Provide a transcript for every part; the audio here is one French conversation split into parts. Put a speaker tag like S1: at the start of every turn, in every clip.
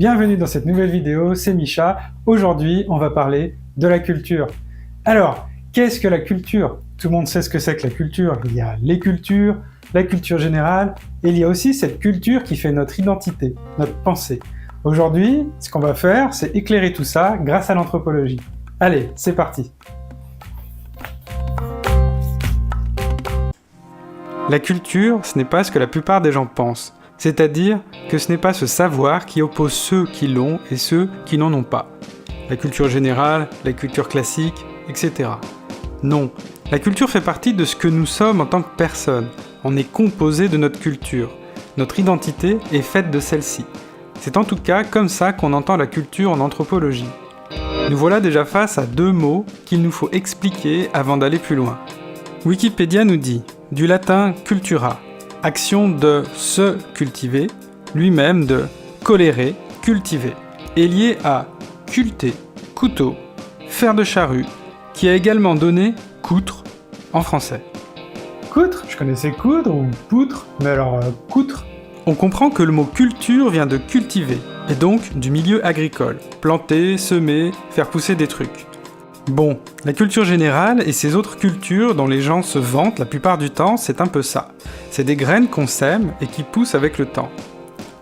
S1: bienvenue dans cette nouvelle vidéo, c'est Micha. Aujourd'hui, on va parler de la culture. Alors, qu'est-ce que la culture? Tout le monde sait ce que c'est que la culture. Il y a les cultures, la culture générale, et il y a aussi cette culture qui fait notre identité, notre pensée. Aujourd'hui, ce qu'on va faire, c'est éclairer tout ça grâce à l'anthropologie. Allez, c'est parti! La culture, ce n'est pas ce que la plupart des gens pensent. C'est-à-dire que ce n'est pas ce savoir qui oppose ceux qui l'ont et ceux qui n'en ont pas. La culture générale, la culture classique, etc. Non, la culture fait partie de ce que nous sommes en tant que personne. On est composé de notre culture. Notre identité est faite de celle-ci. C'est en tout cas comme ça qu'on entend la culture en anthropologie. Nous voilà déjà face à deux mots qu'il nous faut expliquer avant d'aller plus loin. Wikipédia nous dit, du latin cultura, action de se cultiver, lui-même de colérer, cultiver, est lié à culter, couteau, fer de charrue, qui a également donné coutre en français. Coutre? Je connaissais coudre ou poutre, mais alors coutre?
S2: On comprend que le mot culture vient de cultiver, et donc du milieu agricole, planter, semer, faire pousser des trucs. Bon, la culture générale et ces autres cultures dont les gens se vantent la plupart du temps, c'est un peu ça. C'est des graines qu'on sème et qui poussent avec le temps.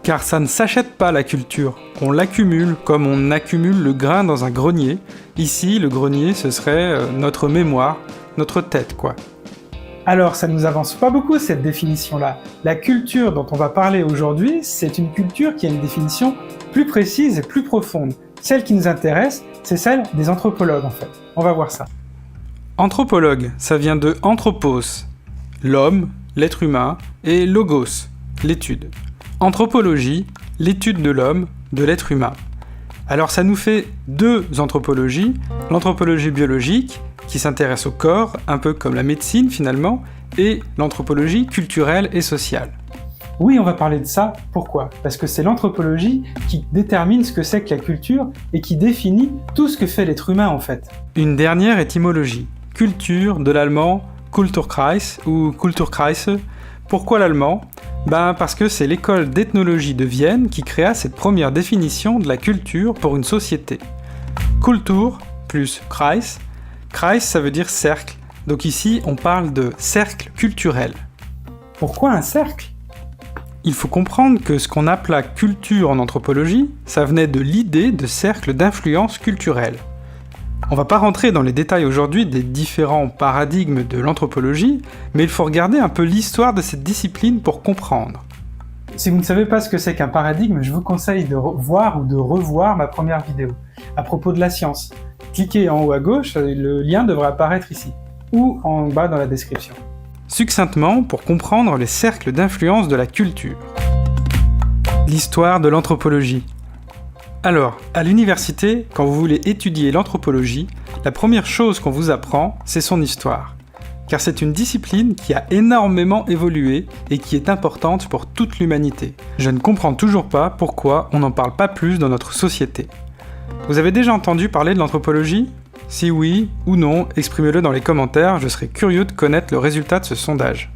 S2: Car ça ne s'achète pas la culture, on l'accumule comme on accumule le grain dans un grenier. Ici, le grenier, ce serait notre mémoire, notre tête quoi.
S1: Alors, ça nous avance pas beaucoup cette définition-là. La culture dont on va parler aujourd'hui, c'est une culture qui a une définition plus précise et plus profonde. Celle qui nous intéresse, c'est celle des anthropologues en fait. On va voir ça.
S2: Anthropologue, ça vient de anthropos, l'homme, l'être humain, et logos, l'étude. Anthropologie, l'étude de l'homme, de l'être humain. Alors ça nous fait deux anthropologies, l'anthropologie biologique, qui s'intéresse au corps, un peu comme la médecine finalement, et l'anthropologie culturelle et sociale.
S1: Oui, on va parler de ça. Pourquoi? Parce que c'est l'anthropologie qui détermine ce que c'est que la culture et qui définit tout ce que fait l'être humain en fait.
S2: Une dernière étymologie. Culture, de l'allemand Kulturkreis ou Kulturkreise. Pourquoi l'allemand? Parce que c'est l'école d'ethnologie de Vienne qui créa cette première définition de la culture pour une société. Kultur plus Kreis. Kreis, ça veut dire cercle. Donc ici, on parle de cercle culturel.
S1: Pourquoi un cercle?
S2: Il faut comprendre que ce qu'on appela culture en anthropologie, ça venait de l'idée de cercle d'influence culturelle. On va pas rentrer dans les détails aujourd'hui des différents paradigmes de l'anthropologie, mais il faut regarder un peu l'histoire de cette discipline pour comprendre.
S1: Si vous ne savez pas ce que c'est qu'un paradigme, je vous conseille de voir ou de revoir ma première vidéo à propos de la science. Cliquez en haut à gauche, le lien devrait apparaître ici, ou en bas dans la description.
S2: Succinctement, pour comprendre les cercles d'influence de la culture. L'histoire de l'anthropologie. Alors, à l'université, quand vous voulez étudier l'anthropologie, la première chose qu'on vous apprend, c'est son histoire. Car c'est une discipline qui a énormément évolué et qui est importante pour toute l'humanité. Je ne comprends toujours pas pourquoi on n'en parle pas plus dans notre société. Vous avez déjà entendu parler de l'anthropologie ? Si oui ou non, exprimez-le dans les commentaires, je serais curieux de connaître le résultat de ce sondage.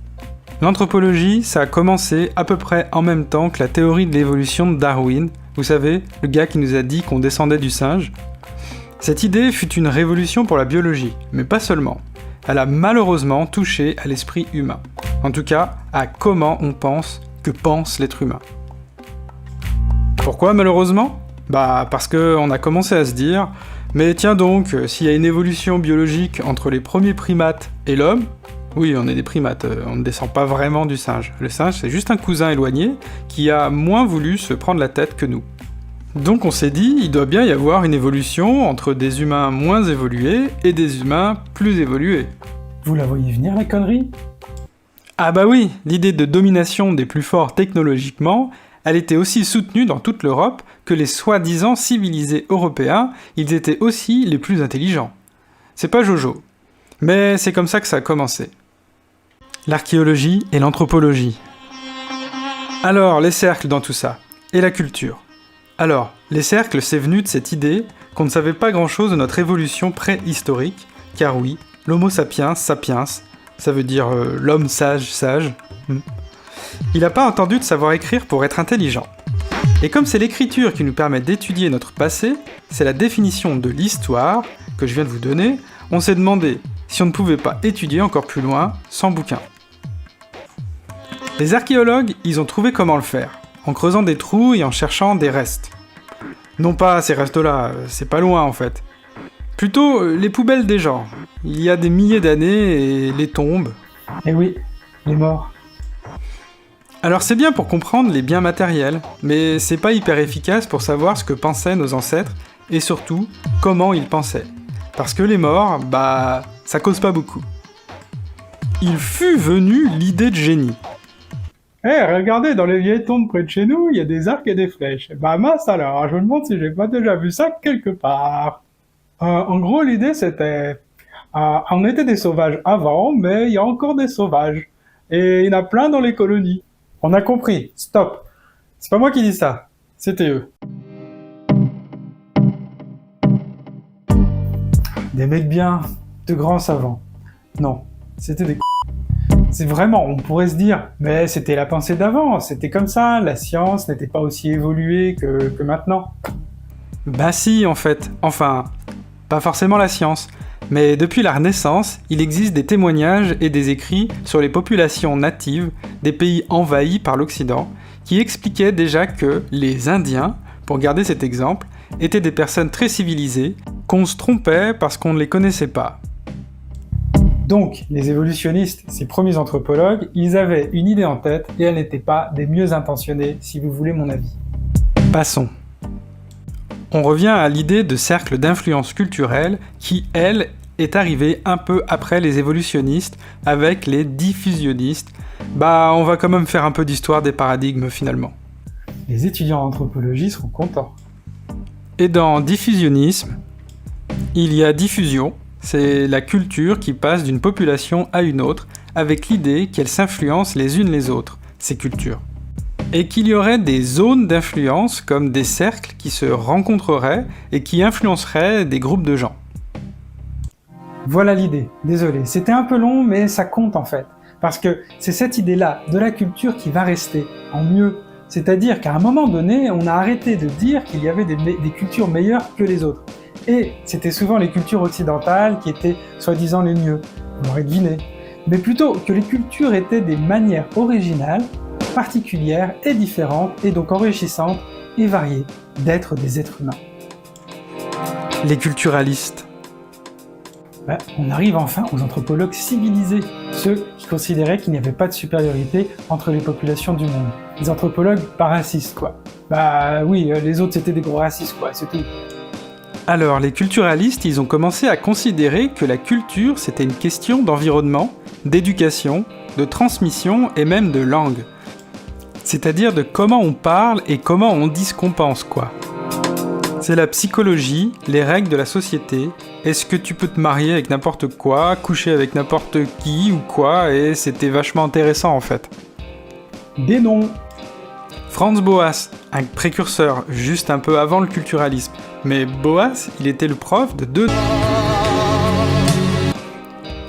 S2: L'anthropologie, ça a commencé à peu près en même temps que la théorie de l'évolution de Darwin, vous savez, le gars qui nous a dit qu'on descendait du singe. Cette idée fut une révolution pour la biologie, mais pas seulement. Elle a malheureusement touché à l'esprit humain. En tout cas, à comment on pense, que pense l'être humain. Pourquoi malheureusement ? Parce qu'on a commencé à se dire mais tiens donc, s'il y a une évolution biologique entre les premiers primates et l'homme, oui, on est des primates, on ne descend pas vraiment du singe. Le singe, c'est juste un cousin éloigné qui a moins voulu se prendre la tête que nous. Donc on s'est dit, il doit bien y avoir une évolution entre des humains moins évolués et des humains plus évolués.
S1: Vous la voyez venir la connerie?
S2: Ah bah oui, l'idée de domination des plus forts technologiquement, elle était aussi soutenue dans toute l'Europe que les soi-disant civilisés européens, ils étaient aussi les plus intelligents. C'est pas Jojo. Mais c'est comme ça que ça a commencé. L'archéologie et l'anthropologie. Alors, les cercles dans tout ça. Et la culture. Alors, les cercles, c'est venu de cette idée qu'on ne savait pas grand-chose de notre évolution préhistorique, car oui, l'homo sapiens, sapiens, ça veut dire l'homme sage, sage. Il n'a pas entendu de savoir écrire pour être intelligent.
S1: Et comme c'est l'écriture qui nous permet d'étudier notre passé, c'est la définition de l'histoire que je viens de vous donner, on s'est demandé si on ne pouvait pas étudier encore plus loin sans bouquin. Les archéologues, ils ont trouvé comment le faire, en creusant des trous et en cherchant des restes. Non pas ces restes-là, c'est pas loin en fait. Plutôt les poubelles des gens. Il y a des milliers d'années et les tombes.
S2: Eh oui, les morts.
S1: Alors c'est bien pour comprendre les biens matériels, mais c'est pas hyper efficace pour savoir ce que pensaient nos ancêtres et surtout comment ils pensaient. Parce que les morts, ça cause pas beaucoup. Il fut venu l'idée de génie.
S2: Regardez, dans les vieilles tombes près de chez nous, il y a des arcs et des flèches. Mince alors, je me demande si j'ai pas déjà vu ça quelque part. En gros, l'idée c'était... on était des sauvages avant, mais il y a encore des sauvages. Et il y en a plein dans les colonies. On a compris, stop. C'est pas moi qui dis ça, c'était eux. Des mecs bien, de grands savants. Non, c'était des C'est vraiment, on pourrait se dire, mais c'était la pensée d'avant, c'était comme ça, la science n'était pas aussi évoluée que maintenant.
S1: Bah si, en fait. Enfin, pas forcément la science. Mais depuis la Renaissance, il existe des témoignages et des écrits sur les populations natives des pays envahis par l'Occident, qui expliquaient déjà que les Indiens, pour garder cet exemple, étaient des personnes très civilisées, qu'on se trompait parce qu'on ne les connaissait pas.
S2: Donc, les évolutionnistes, ces premiers anthropologues, ils avaient une idée en tête et elle n'était pas des mieux intentionnées, si vous voulez mon avis.
S1: Passons. On revient à l'idée de cercle d'influence culturelle qui, elle, est arrivée un peu après les évolutionnistes avec les diffusionnistes. On va quand même faire un peu d'histoire des paradigmes finalement.
S2: Les étudiants en anthropologie seront contents.
S1: Et dans diffusionnisme, il y a diffusion, c'est la culture qui passe d'une population à une autre avec l'idée qu'elles s'influencent les unes les autres, ces cultures. Et qu'il y aurait des zones d'influence comme des cercles qui se rencontreraient et qui influenceraient des groupes de gens.
S2: Voilà l'idée, désolé, c'était un peu long mais ça compte en fait, parce que c'est cette idée-là de la culture qui va rester en mieux, c'est-à-dire qu'à un moment donné, on a arrêté de dire qu'il y avait des cultures meilleures que les autres, et c'était souvent les cultures occidentales qui étaient soi-disant les mieux, on aurait deviné, mais plutôt que les cultures étaient des manières originales, particulières et différentes, et donc enrichissantes et variées d'être des êtres humains.
S1: Les culturalistes.
S2: On arrive enfin aux anthropologues civilisés, ceux qui considéraient qu'il n'y avait pas de supériorité entre les populations du monde. Les anthropologues pas racistes, quoi. Oui, les autres c'était des gros racistes, quoi, c'est tout.
S1: Alors, les culturalistes, ils ont commencé à considérer que la culture, c'était une question d'environnement, d'éducation, de transmission et même de langue. C'est-à-dire de comment on parle et comment on dit ce qu'on pense, quoi. C'est la psychologie, les règles de la société, est-ce que tu peux te marier avec n'importe quoi, coucher avec n'importe qui ou quoi, et c'était vachement intéressant en fait.
S2: Des noms.
S1: Franz Boas, un précurseur juste un peu avant le culturalisme, mais Boas, il était le prof de deux...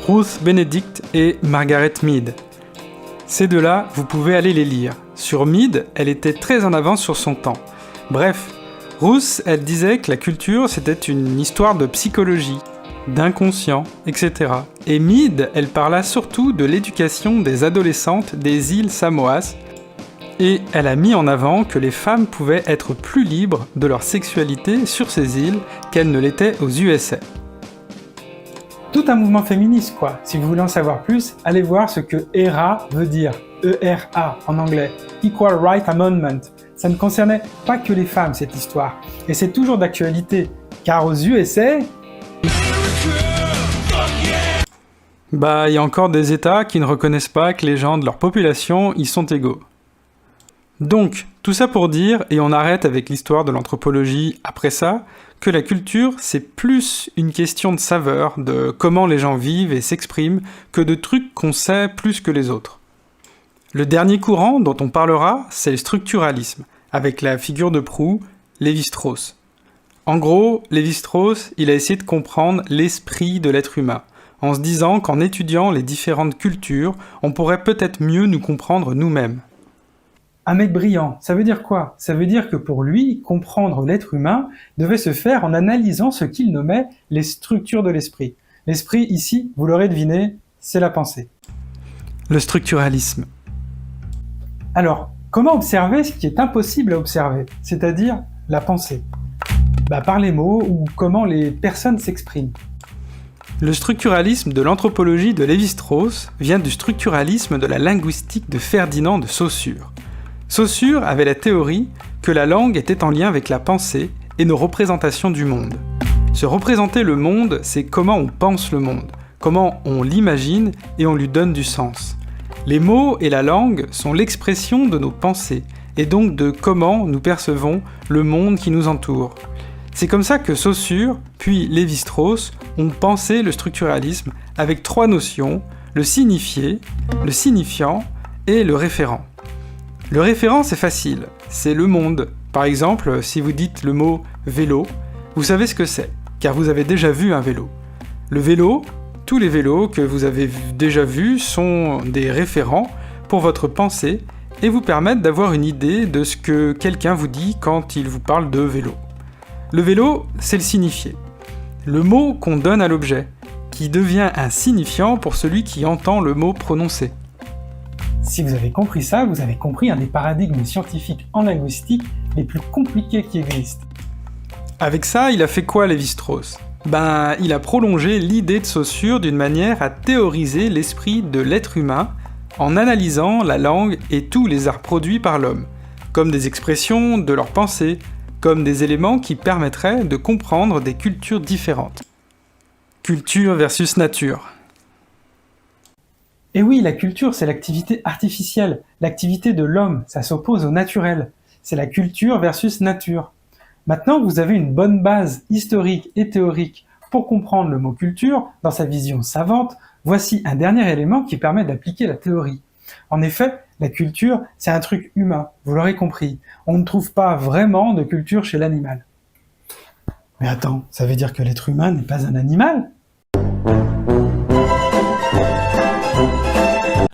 S1: Ruth Benedict et Margaret Mead. Ces deux-là, vous pouvez aller les lire. Sur Mead, elle était très en avance sur son temps. Bref, Ruth, elle disait que la culture, c'était une histoire de psychologie, d'inconscient, etc. Et Mead, elle parla surtout de l'éducation des adolescentes des îles Samoas, et elle a mis en avant que les femmes pouvaient être plus libres de leur sexualité sur ces îles qu'elles ne l'étaient aux USA.
S2: Tout un mouvement féministe, quoi. Si vous voulez en savoir plus, allez voir ce que ERA veut dire. E-R-A en anglais. Equal Right Amendment. Ça ne concernait pas que les femmes, cette histoire. Et c'est toujours d'actualité. Car aux USA...
S1: il y a encore des États qui ne reconnaissent pas que les gens de leur population y sont égaux. Donc, tout ça pour dire, et on arrête avec l'histoire de l'anthropologie après ça, que la culture, c'est plus une question de saveur, de comment les gens vivent et s'expriment, que de trucs qu'on sait plus que les autres. Le dernier courant dont on parlera, c'est le structuralisme, avec la figure de proue, Lévi-Strauss. En gros, Lévi-Strauss, il a essayé de comprendre l'esprit de l'être humain, en se disant qu'en étudiant les différentes cultures, on pourrait peut-être mieux nous comprendre nous-mêmes. Un mec brillant, ça veut dire quoi? Ça veut dire que pour lui, comprendre l'être humain devait se faire en analysant ce qu'il nommait les structures de l'esprit. L'esprit, ici, vous l'aurez deviné, c'est la pensée.
S2: Le structuralisme.
S1: Alors, comment observer ce qui est impossible à observer, c'est-à-dire la pensée? Par les mots ou comment les personnes s'expriment.
S2: Le structuralisme de l'anthropologie de Lévi-Strauss vient du structuralisme de la linguistique de Ferdinand de Saussure. Saussure avait la théorie que la langue était en lien avec la pensée et nos représentations du monde. Se représenter le monde, c'est comment on pense le monde, comment on l'imagine et on lui donne du sens. Les mots et la langue sont l'expression de nos pensées et donc de comment nous percevons le monde qui nous entoure. C'est comme ça que Saussure, puis Lévi-Strauss, ont pensé le structuralisme avec 3 notions, le signifié, le signifiant et le référent. Le référent, c'est facile, c'est le monde. Par exemple, si vous dites le mot « vélo », vous savez ce que c'est, car vous avez déjà vu un vélo. Le vélo, tous les vélos que vous avez déjà vus sont des référents pour votre pensée et vous permettent d'avoir une idée de ce que quelqu'un vous dit quand il vous parle de vélo. Le vélo, c'est le signifié. Le mot qu'on donne à l'objet, qui devient un signifiant pour celui qui entend le mot prononcé.
S1: Si vous avez compris ça, vous avez compris un des paradigmes scientifiques en linguistique les plus compliqués qui existent.
S2: Avec ça, il a fait quoi Lévi-Strauss? Il a prolongé l'idée de Saussure d'une manière à théoriser l'esprit de l'être humain en analysant la langue et tous les arts produits par l'homme, comme des expressions de leurs pensées, comme des éléments qui permettraient de comprendre des cultures différentes. Culture versus nature.
S1: Et oui, la culture, c'est l'activité artificielle, l'activité de l'homme, ça s'oppose au naturel. C'est la culture versus nature. Maintenant, vous avez une bonne base historique et théorique pour comprendre le mot culture dans sa vision savante. Voici un dernier élément qui permet d'appliquer la théorie. En effet, la culture, c'est un truc humain, vous l'aurez compris. On ne trouve pas vraiment de culture chez l'animal. Mais attends, ça veut dire que l'être humain n'est pas un animal ?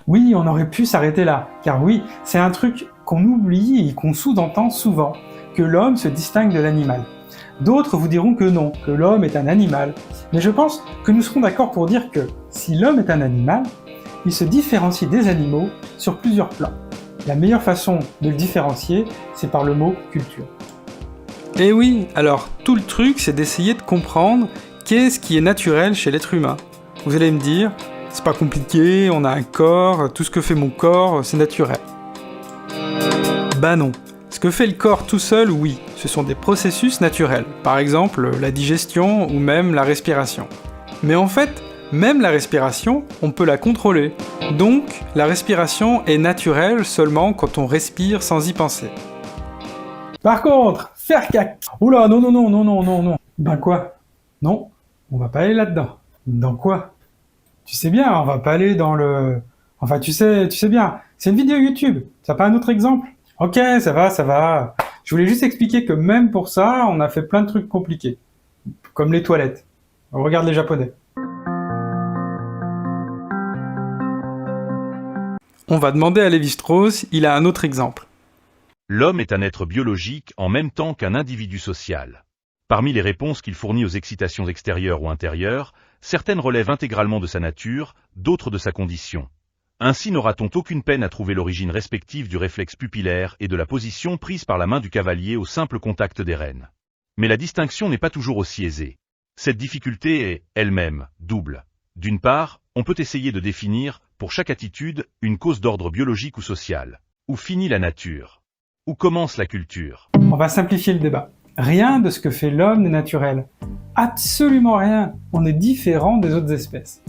S1: Oui, on aurait pu s'arrêter là, car oui, c'est un truc qu'on oublie et qu'on sous-entend souvent, que l'homme se distingue de l'animal. D'autres vous diront que non, que l'homme est un animal. Mais je pense que nous serons d'accord pour dire que, si l'homme est un animal, il se différencie des animaux sur plusieurs plans. La meilleure façon de le différencier, c'est par le mot « culture ».
S2: Et oui, alors tout le truc, c'est d'essayer de comprendre qu'est-ce qui est naturel chez l'être humain. Vous allez me dire, c'est pas compliqué, on a un corps, tout ce que fait mon corps, c'est naturel. Bah non. Ce que fait le corps tout seul, oui, ce sont des processus naturels, par exemple la digestion ou même la respiration. Mais en fait, même la respiration, on peut la contrôler. Donc, la respiration est naturelle seulement quand on respire sans y penser.
S1: Par contre, faire caca... Oula, non. Ben quoi? Non, on va pas aller là-dedans. Dans quoi? Tu sais bien, on va pas aller dans le... Enfin, tu sais bien, c'est une vidéo YouTube, t'as pas un autre exemple? Ok, ça va. Je voulais juste expliquer que même pour ça, on a fait plein de trucs compliqués. Comme les toilettes. On regarde les Japonais.
S2: On va demander à Lévi-Strauss, il a un autre exemple.
S3: L'homme est un être biologique en même temps qu'un individu social. Parmi les réponses qu'il fournit aux excitations extérieures ou intérieures, certaines relèvent intégralement de sa nature, d'autres de sa condition. Ainsi n'aura-t-on aucune peine à trouver l'origine respective du réflexe pupillaire et de la position prise par la main du cavalier au simple contact des rênes. Mais la distinction n'est pas toujours aussi aisée. Cette difficulté est, elle-même, double. D'une part, on peut essayer de définir, pour chaque attitude, une cause d'ordre biologique ou social. Où finit la nature? Où commence la culture?
S1: On va simplifier le débat. Rien de ce que fait l'homme n'est naturel. Absolument rien. On est différent des autres espèces.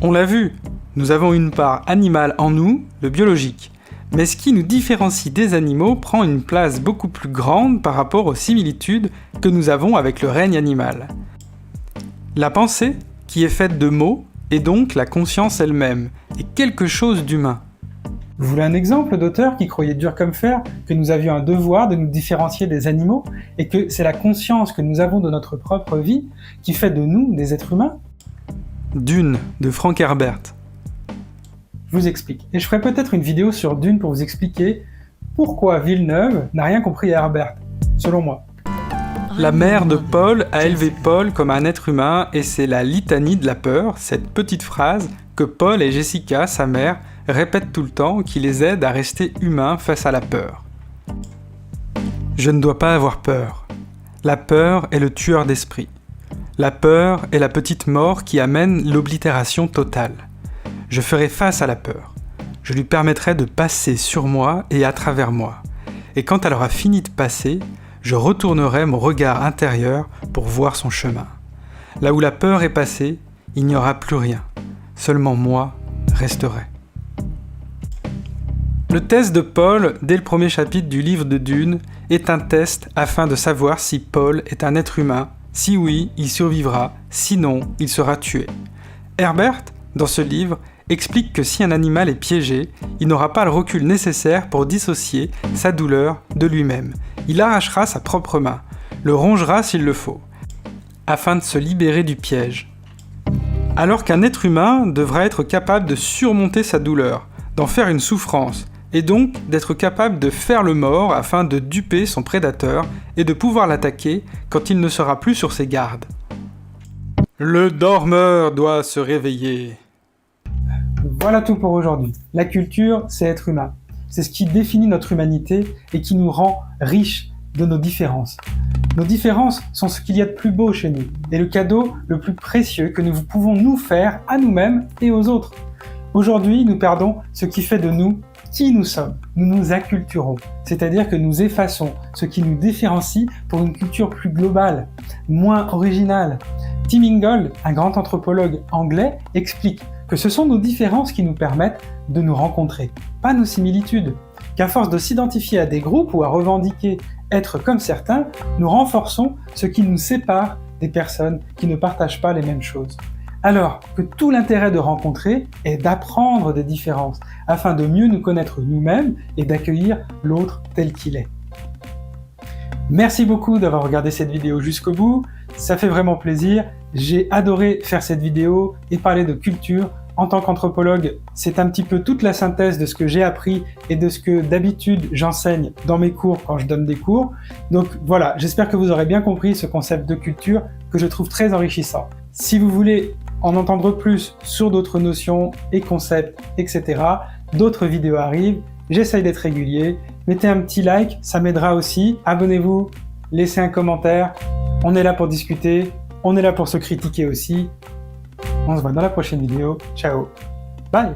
S2: On l'a vu, nous avons une part animale en nous, le biologique. Mais ce qui nous différencie des animaux prend une place beaucoup plus grande par rapport aux similitudes que nous avons avec le règne animal. La pensée, qui est faite de mots, et donc la conscience elle-même, est quelque chose d'humain.
S1: Vous voulez un exemple d'auteur qui croyait dur comme fer que nous avions un devoir de nous différencier des animaux et que c'est la conscience que nous avons de notre propre vie qui fait de nous des êtres humains?
S2: Dune, de Frank Herbert.
S1: Je vous explique. Et je ferai peut-être une vidéo sur Dune pour vous expliquer pourquoi Villeneuve n'a rien compris à Herbert, selon moi.
S2: La mère de Paul a élevé Paul comme un être humain et c'est la litanie de la peur, cette petite phrase que Paul et Jessica, sa mère, répètent tout le temps qui les aide à rester humains face à la peur. Je ne dois pas avoir peur. La peur est le tueur d'esprit. La peur est la petite mort qui amène l'oblitération totale. Je ferai face à la peur. Je lui permettrai de passer sur moi et à travers moi. Et quand elle aura fini de passer, je retournerai mon regard intérieur pour voir son chemin. Là où la peur est passée, il n'y aura plus rien. Seulement moi resterai. Le test de Paul, dès le premier chapitre du livre de Dune, est un test afin de savoir si Paul est un être humain. Si oui, il survivra, sinon, il sera tué. Herbert, dans ce livre, explique que si un animal est piégé, il n'aura pas le recul nécessaire pour dissocier sa douleur de lui-même. Il arrachera sa propre main, le rongera s'il le faut, afin de se libérer du piège. Alors qu'un être humain devra être capable de surmonter sa douleur, d'en faire une souffrance, et donc d'être capable de faire le mort afin de duper son prédateur et de pouvoir l'attaquer quand il ne sera plus sur ses gardes. Le dormeur doit se réveiller.
S1: Voilà tout pour aujourd'hui. La culture, c'est être humain. C'est ce qui définit notre humanité et qui nous rend riches de nos différences. Nos différences sont ce qu'il y a de plus beau chez nous et le cadeau le plus précieux que nous pouvons nous faire à nous-mêmes et aux autres. Aujourd'hui, nous perdons ce qui fait de nous qui nous sommes. Nous nous acculturons, c'est-à-dire que nous effaçons ce qui nous différencie pour une culture plus globale, moins originale. Tim Ingold, un grand anthropologue anglais, explique que ce sont nos différences qui nous permettent de nous rencontrer, pas nos similitudes. Qu'à force de s'identifier à des groupes ou à revendiquer être comme certains, nous renforçons ce qui nous sépare des personnes qui ne partagent pas les mêmes choses. Alors que tout l'intérêt de rencontrer est d'apprendre des différences, afin de mieux nous connaître nous-mêmes et d'accueillir l'autre tel qu'il est. Merci beaucoup d'avoir regardé cette vidéo jusqu'au bout, ça fait vraiment plaisir. J'ai adoré faire cette vidéo et parler de culture. En tant qu'anthropologue, c'est un petit peu toute la synthèse de ce que j'ai appris et de ce que d'habitude j'enseigne dans mes cours quand je donne des cours. Donc voilà, j'espère que vous aurez bien compris ce concept de culture que je trouve très enrichissant. Si vous voulez en entendre plus sur d'autres notions et concepts, etc., d'autres vidéos arrivent, j'essaye d'être régulier. Mettez un petit like, ça m'aidera aussi. Abonnez-vous, laissez un commentaire. On est là pour discuter, on est là pour se critiquer aussi. On se voit dans la prochaine vidéo. Ciao. Bye.